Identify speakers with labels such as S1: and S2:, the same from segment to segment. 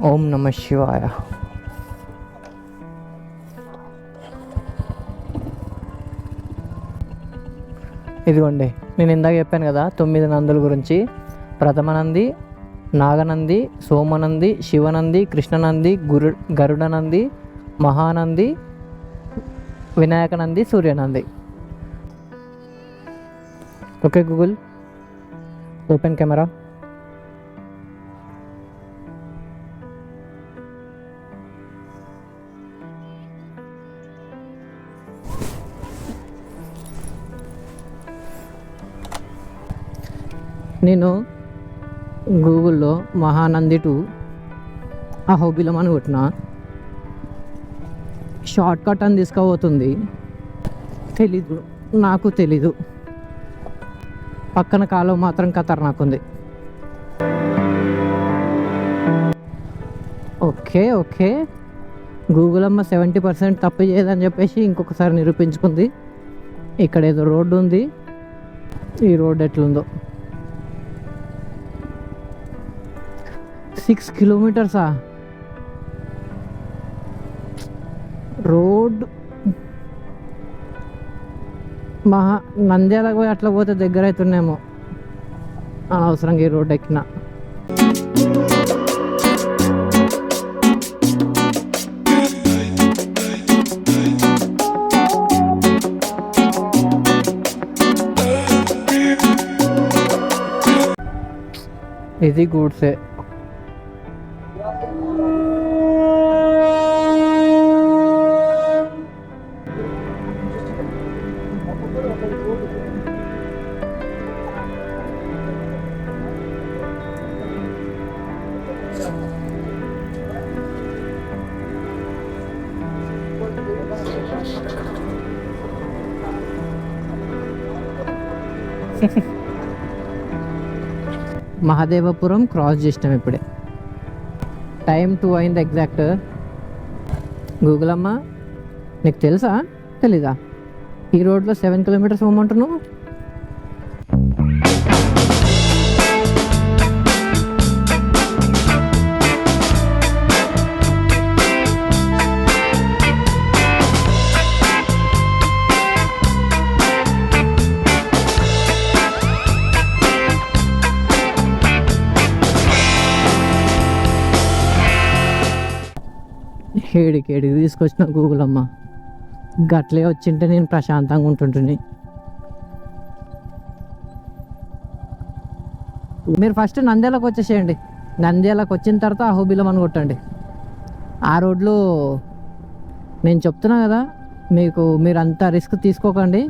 S1: ఓం నమ శివాయ. ఇదిగోండి, నేను ఇందాక చెప్పాను కదా 9 నందుల గురించి. ప్రథమ Nandi Naganandi, Somanandi, Shivanandi, Krishnanandi, Garudanandi, Mahanandi, Vinayakanandi, Suryanandi. Okay Google, open camera. నేను గూగుల్లో మహానంది టు అహోబిలం అని కొట్టిన, షార్ట్ కట్ అని తీసుకుపోతుంది. తెలీదు, నాకు తెలీదు. పక్కన కాలువ మాత్రం ఖతర్నాక్ ఉంది. ఓకే ఓకే, గూగుల్ అమ్మ 70% తప్పు చేయదని చెప్పేసి ఇంకొకసారి నిరూపించుకుంది. ఇక్కడ ఏదో రోడ్డు ఉంది, ఈ రోడ్డు ఎట్లుందో. 6 కిలోమీటర్సా రోడ్? నంద్యాలకు పోయి అట్లా పోతే దగ్గర అవుతున్నాయేమో. అనవసరంగా ఈ రోడ్ ఎక్కిన. ఇది గూడ్సే. మహాదేవపురం క్రాస్ చేసినాం ఇప్పుడే. టైం 2 అయింది ఎగ్జాక్ట్. గూగుల్ అమ్మ, నీకు తెలుసా తెలీదా ఈ రోడ్లో 7 కిలోమీటర్స్ పోమంటున్నావు? ఏడికి తీసుకొచ్చిన గూగుల్ అమ్మ. గట్లే వచ్చింటే నేను ప్రశాంతంగా ఉంటుంటుంది. మీరు ఫస్ట్ నంద్యాలకు వచ్చేసేయండి. నంద్యాలకు వచ్చిన తర్వాత అహోబిలం అని కొట్టండి. ఆ రోడ్లో నేను చెప్తున్నా కదా, మీరు అంత రిస్క్ తీసుకోకండి.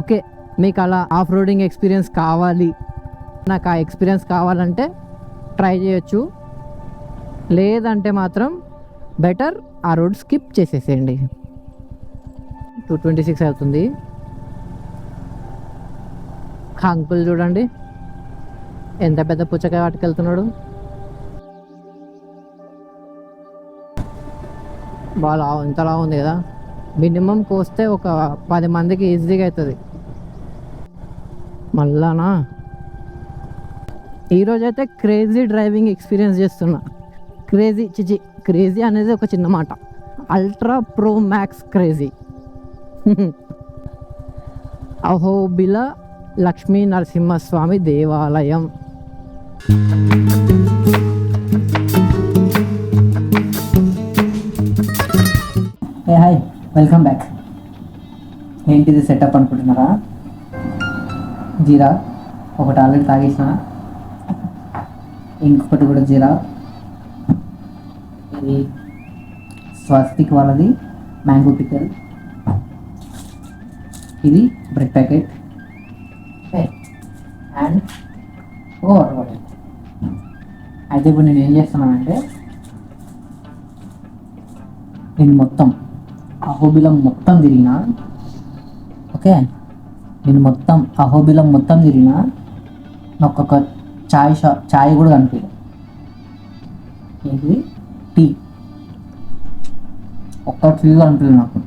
S1: ఓకే, మీకు అలా ఆఫ్ రోడింగ్ ఎక్స్పీరియన్స్ కావాలి, నాకు ఆ ఎక్స్పీరియన్స్ కావాలంటే ట్రై చేయొచ్చు. లేదంటే మాత్రం బెటర్ ఆ రోడ్ స్కిప్ చేసేసేయండి. 226 అవుతుంది. కాంకులు చూడండి ఎంత పెద్ద పుచ్చకాయ వాటికెళ్తున్నాడు. బాగా ఇంతలా ఉంది కదా. మినిమం కోస్తే ఒక 10 మందికి ఈజీగా అవుతుంది. మళ్ళానా ఈరోజైతే క్రేజీ డ్రైవింగ్ ఎక్స్పీరియన్స్ చేస్తున్నా. క్రేజీ అనేది ఒక చిన్న మాట. Ultra pro max crazy. Ahobila Lakshmi Narasimhaswamy దేవాలయం. Hi, welcome back. ఏంటిది సెటప్ అనుకుంటున్నారా? జీరా ఒకటి ఆల్రెడీ తాగేసిన, ఇంకొకటి కూడా జీరా. ఇది స్వస్తిక్ వాళ్ళది మ్యాంగో పిక్కల్. ఇది bread packet and water bottle. అయితే ఇప్పుడు నేను ఏం చేస్తున్నానంటే, నేను మొత్తం అహోబిలం మొత్తం తిరిగినా. ఓకే, నేను మొత్తం అహోబిలం మొత్తం తిరిగినా. నాకు ఒక చాయ్ కూడా కనిపించదు. ఏంటిది? టీ. ఒక్క టీ కనిపించదు నాకు.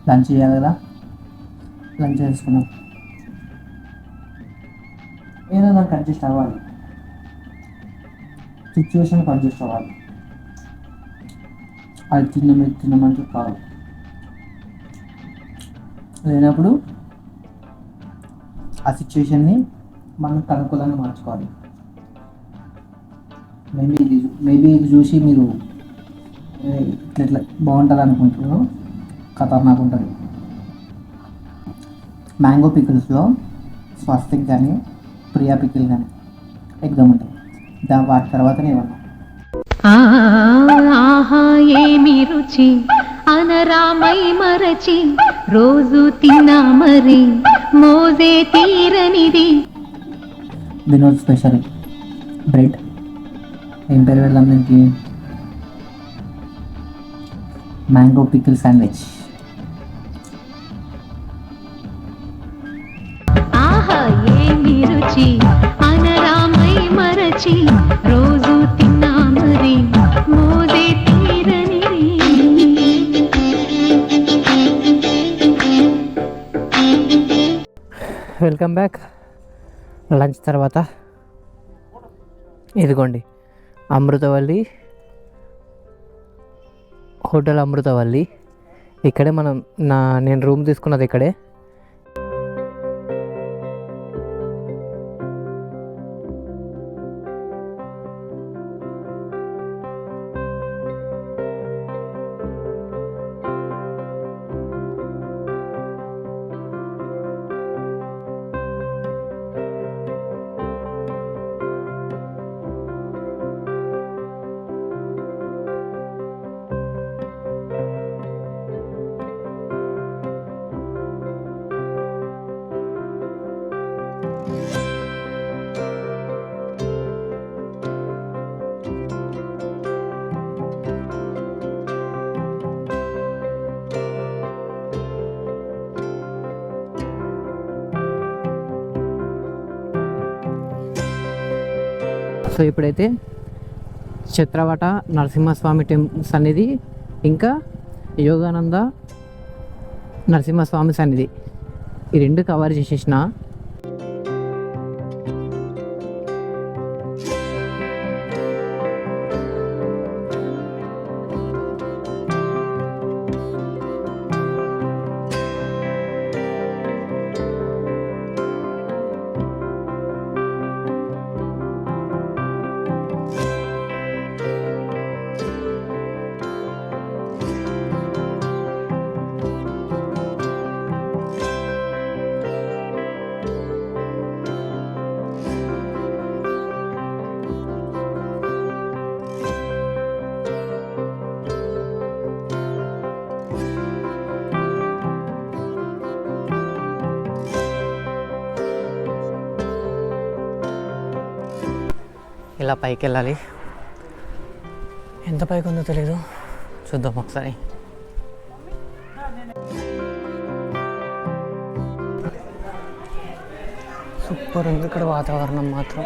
S1: లంచ్ చేయాలి కదా, లంచ్ చేసుకున్నాం. ఏదో దానికి అడ్జస్ట్ అవ్వాలి.
S2: సిచ్యువేషన్కి అడ్జస్ట్ అవ్వాలి. అది తిన్నమని చెప్పాలి. లేనప్పుడు ఆ సిచ్యువేషన్ని మనం అనుకూలంగా మార్చుకోవాలి. మేబీ ఇది చూసి మీరు ఇట్లా బాగుంటుంది అనుకుంటున్నాను. ఖతర్నాక్ ఉంటుంది. మ్యాంగో పికిల్స్లో స్వస్తిక్ కానీ ప్రియా పికిల్ కానీ ఎగ్జామ్ ఉంటుంది. వాటి తర్వాతనే ఇవ్వను.
S3: ఆహా ఏమి రుచి అనరామై మరచి రోజు తిన్నా మరి మోజే తీరనిది.
S2: Vinod special bread. ఏం పేరు పెడదాం దీనికి? Mango pickle sandwich.
S3: ఆహా ఏమి రుచి అనరామై మరచి రోజు తిన్నా మరి మోజే తీరనిది.
S1: Welcome back. లంచ్ తర్వాత ఇదిగోండి అమృతవల్లి హోటల్ అమృతవల్లి. ఇక్కడే నేను రూమ్ తీసుకున్నది ఇక్కడే. సో ఇప్పుడైతే చత్రవట నరసింహస్వామి సన్నిధి, ఇంకా యోగానంద నరసింహస్వామి సన్నిధి, ఈ రెండు కవర్ చేసేసిన. ఇలా పైకి వెళ్ళాలి. ఎంత పైకి ఉందో తెలీదు, చూద్దాం ఒకసారి. సూపర్ ఉంది ఇక్కడ వాతావరణం మాత్రం.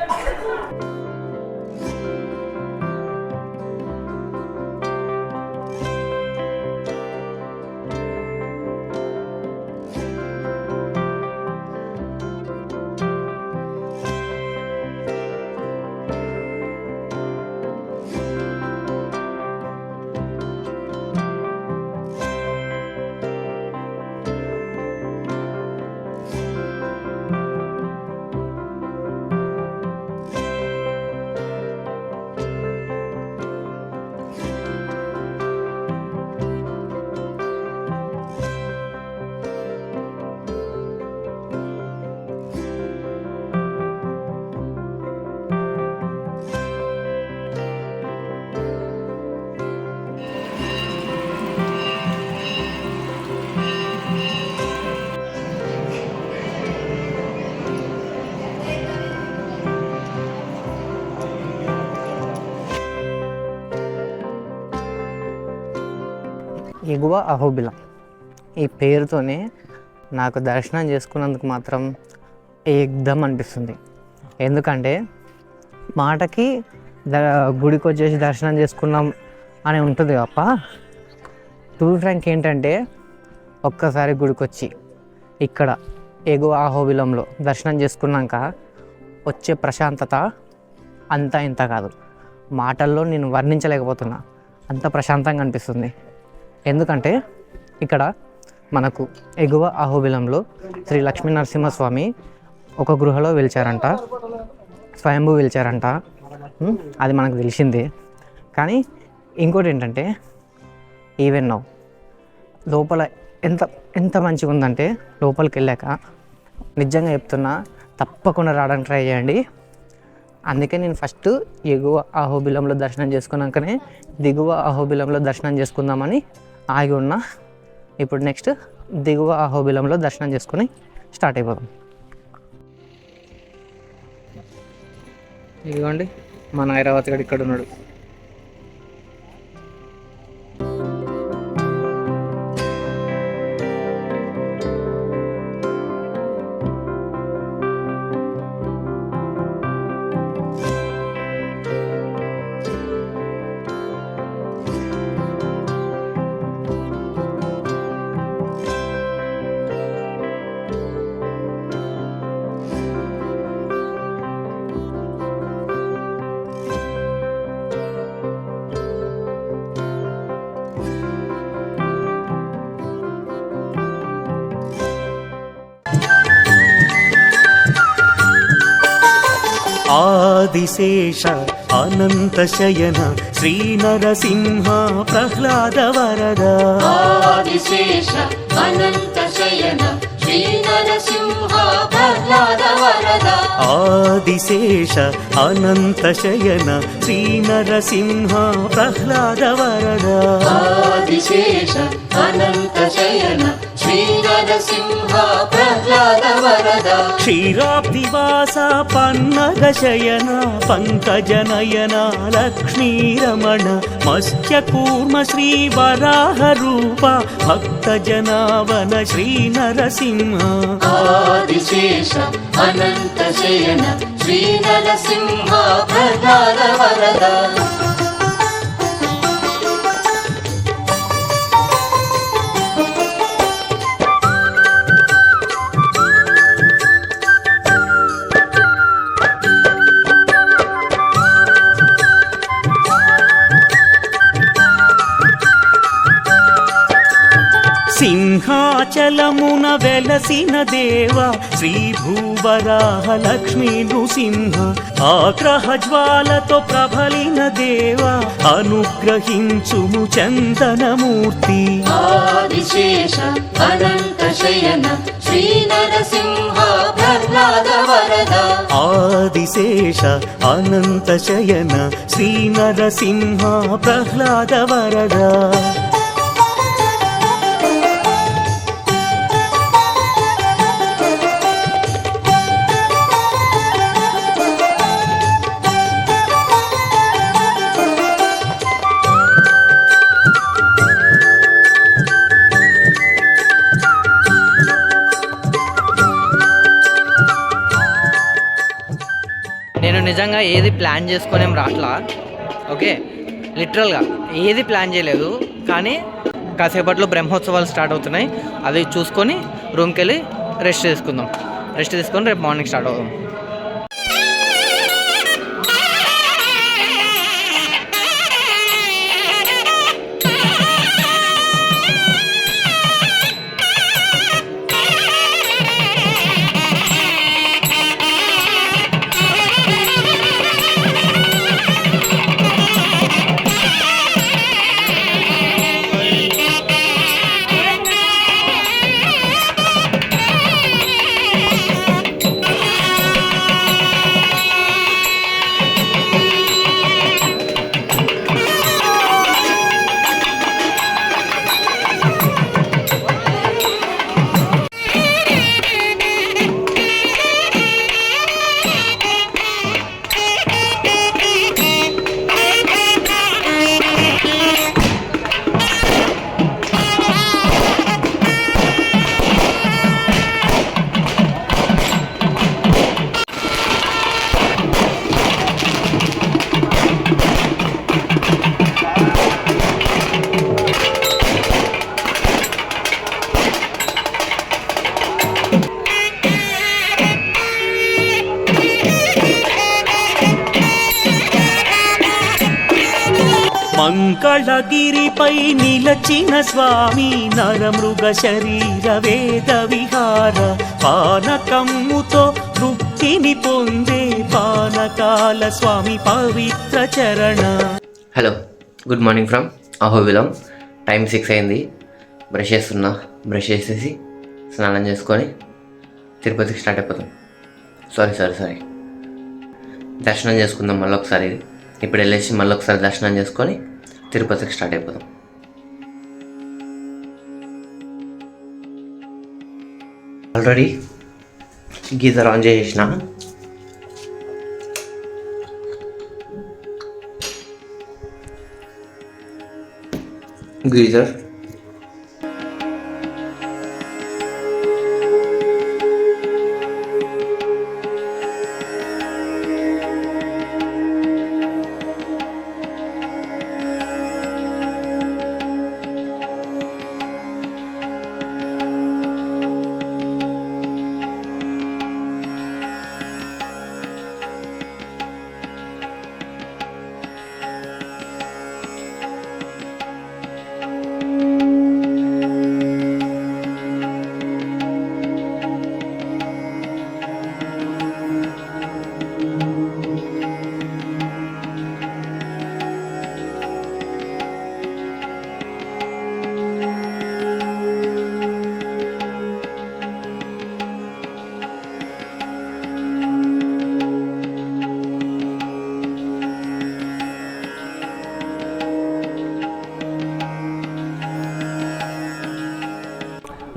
S1: ఎగువ అహోబిలం ఈ పేరుతోనే నాకు దర్శనం చేసుకున్నందుకు మాత్రం ఏకదమ్ అనిపిస్తుంది. ఎందుకంటే మాటకి గుడికి వచ్చేసి దర్శనం చేసుకున్నాం అని ఉంటుంది తప్ప టూ ఫ్రాంక్ ఏంటంటే ఒక్కసారి గుడికి వచ్చి ఇక్కడ ఎగువ అహోబిలంలో దర్శనం చేసుకున్నాక వచ్చే ప్రశాంతత అంతా ఇంత కాదు. మాటల్లో నేను వర్ణించలేకపోతున్నా, అంత ప్రశాంతంగా అనిపిస్తుంది. ఎందుకంటే ఇక్కడ మనకు ఎగువ అహోబిలంలో శ్రీ లక్ష్మీ నరసింహస్వామి ఒక గృహలో వెలిచారంట, స్వయంభూ వెలిచారంట. అది మనకు తెలిసిందే. కానీ ఇంకోటి ఏంటంటే ఈవెన్ నౌ లోపల ఎంత మంచిగా ఉందంటే లోపలికి వెళ్ళాక నిజంగా చెప్తున్నా, తప్పకుండా రావడానికి ట్రై చేయండి. అందుకే నేను ఫస్ట్ ఎగువ అహోబిలంలో దర్శనం చేసుకున్నాకనే దిగువ అహోబిలంలో దర్శనం చేసుకుందామని ఆగి ఉన్నా. ఇప్పుడు నెక్స్ట్ దిగువ అహోబిలంలో దర్శనం చేసుకొని స్టార్ట్ అయిపోదాం. ఇదిగోండి మన ఐరావతి గడు ఇక్కడ ఉన్నాడు.
S4: ఆదిశేష అనంతశయన శ్రీ నరసింహ ప్రహ్లాద వరద.
S3: ఆదిశేష అనంత శయన శ్రీ నరసింహ ప్రహ్లాద వరద.
S4: ఆదిశేష అనంతశయన శ్రీ నరసింహ ప్రహ్లాద వరద.
S3: ఆదిశేష అనంత శయన శ్రీ నరసింహ ప్రహ్లాద వరద.
S4: క్షీరాబ్దివాస పన్నగ శయన పంకజనయన లక్ష్మీరమణ మత్స్యకూర్మ శ్రీ వరాహ రూప భక్తజనావన శ్రీ నరసింహ.
S3: ఆదిశేష అనంత శయన శ్రీ నరసింహ ప్రహ్లాద వరద.
S4: సింహాచలమున వెలసిన దేవ శ్రీ భూవరాహ లక్ష్మీ నృసింహ. ఆగ్రహ జ్వాలతో ప్రబలిన దేవ అనుగ్రహించుము చందనమూర్తి.
S3: ఆదిశేష అనంత శయన శ్రీ నరసింహ ప్రహ్లాద వరద.
S4: ఆదిశేష అనంత శయన శ్రీ నరసింహ ప్రహ్లాద వరద.
S1: నేను నిజంగా ఏది ప్లాన్ చేసుకునేం రాట్లా, ఓకే, లిటరల్గా ఏది ప్లాన్ చేయలేదు. కానీ కాసేపట్లో బ్రహ్మోత్సవాలు స్టార్ట్ అవుతున్నాయి, అవి చూసుకొని రూమ్కి వెళ్ళి రెస్ట్ తీసుకొని రేపు మార్నింగ్ స్టార్ట్ అవుదాం.
S4: మంగళగిరిపై నిలచిన స్వామి నరమృగ శరీర వేద విహార పానకమ్ముతో తృప్తిని పొందే పానకాల స్వామి పవిత్ర చరణ.
S5: Hello, good morning from Ahobilam. Time 6 అయింది. బ్రష్ బ్రష్ చేసేసి స్నానం చేసుకొని తిరుపతికి స్టార్ట్ అయిపోతాం. సారీ దర్శనం చేసుకుందాం మళ్ళీ ఒకసారి. ఇప్పుడు వెళ్ళేసి మళ్ళీ ఒకసారి దర్శనం చేసుకొని తిరుపతికి స్టార్ట్ అయిపోతాం. ఆల్రెడీ గీజర్ ఆన్ చేసేసిన. గీజర్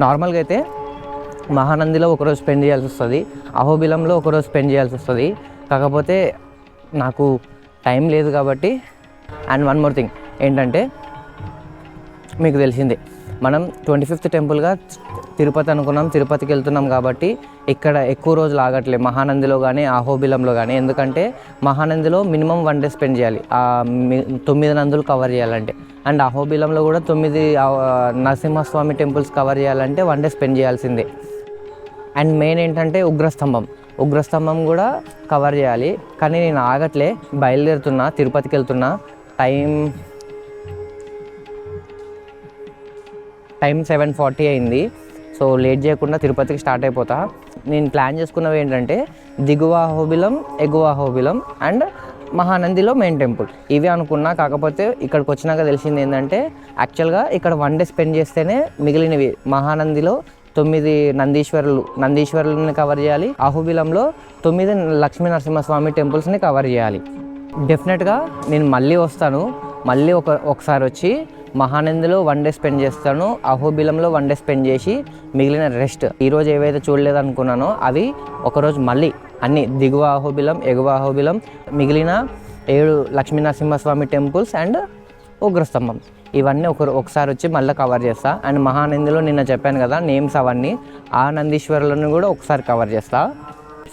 S6: నార్మల్గా అయితే మహానందిలో ఒకరోజు స్పెండ్ చేయాల్సి వస్తుంది, అహోబిలంలో ఒకరోజు స్పెండ్ చేయాల్సి వస్తుంది. కాకపోతే నాకు టైం లేదు కాబట్టి. అండ్ వన్ మోర్ థింగ్ ఏంటంటే, మీకు తెలిసిందే మనం 25th టెంపుల్గా తిరుపతి అనుకున్నాం, తిరుపతికి వెళ్తున్నాం కాబట్టి ఇక్కడ ఎక్కువ రోజులు ఆగట్లేదు మహానందిలో కానీ అహోబిలంలో కానీ. ఎందుకంటే మహానందిలో మినిమం 1 డే స్పెండ్ చేయాలి, 9 నందులు కవర్ చేయాలంటే. అండ్ అహోబిలంలో కూడా 9 నరసింహస్వామి టెంపుల్స్ కవర్ చేయాలంటే 1 డే స్పెండ్ చేయాల్సిందే. అండ్ మెయిన్ ఏంటంటే ఉగ్రస్తంభం కూడా కవర్ చేయాలి. కానీ నేను ఆగట్లే, బయలుదేరుతున్నా, తిరుపతికి వెళ్తున్నా. టైం 7:40 అయింది. సో లేట్ చేయకుండా తిరుపతికి స్టార్ట్ అయిపోతా. నేను ప్లాన్ చేసుకున్నవి ఏంటంటే దిగువ అహోబిలం, ఎగువ అహోబిలం అండ్ మహానందిలో మెయిన్ టెంపుల్ ఇవి అనుకున్నా. కాకపోతే ఇక్కడికి వచ్చినాక తెలిసింది ఏంటంటే యాక్చువల్గా ఇక్కడ 1 డే స్పెండ్ చేస్తేనే మిగిలినవి మహానందిలో 9 నందీశ్వరులని కవర్ చేయాలి, అహోబిలంలో 9 లక్ష్మీ నరసింహస్వామి టెంపుల్స్ని కవర్ చేయాలి. డెఫినెట్గా నేను మళ్ళీ వస్తాను, మళ్ళీ ఒకసారి వచ్చి మహానందిలో 1 డే స్పెండ్ చేస్తాను, అహోబిలంలో 1 డే స్పెండ్ చేసి మిగిలిన రెస్ట్ ఈరోజు ఏవైతే చూడలేదనుకున్నానో అవి ఒకరోజు మళ్ళీ అన్ని దిగువ అహోబిలం, ఎగువ అహోబిలం, మిగిలిన 7 లక్ష్మీ నరసింహస్వామి టెంపుల్స్ అండ్ ఉగ్రస్తంభం ఇవన్నీ ఒకసారి వచ్చి మళ్ళీ కవర్ చేస్తా. అండ్ మహానందిలో నిన్న చెప్పాను కదా నేమ్స్, అవన్నీ ఆ నందీశ్వరులను కూడా ఒకసారి కవర్ చేస్తా.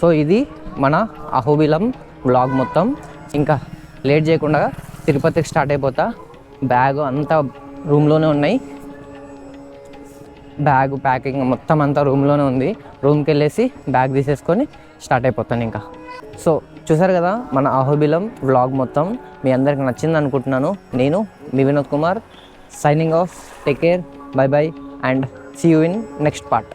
S6: సో ఇది మన అహోబిలం బ్లాగ్ మొత్తం. ఇంకా లేట్ చేయకుండా తిరుపతికి స్టార్ట్ అయిపోతా. బ్యాగ్ అంతా రూమ్లోనే ఉన్నాయి, బ్యాగ్ ప్యాకింగ్ మొత్తం అంతా రూమ్లోనే ఉంది. రూమ్కి వెళ్ళేసి బ్యాగ్ తీసేసుకొని స్టార్ట్ అయిపోతాను ఇంకా. సో చూసారు కదా మన అహోబిలం వ్లాగ్ మొత్తం. మీ అందరికి నచ్చింది అనుకుంటున్నాను. నేను మీ Vinod Kumar, signing off. Take care, bye bye and see you in next part.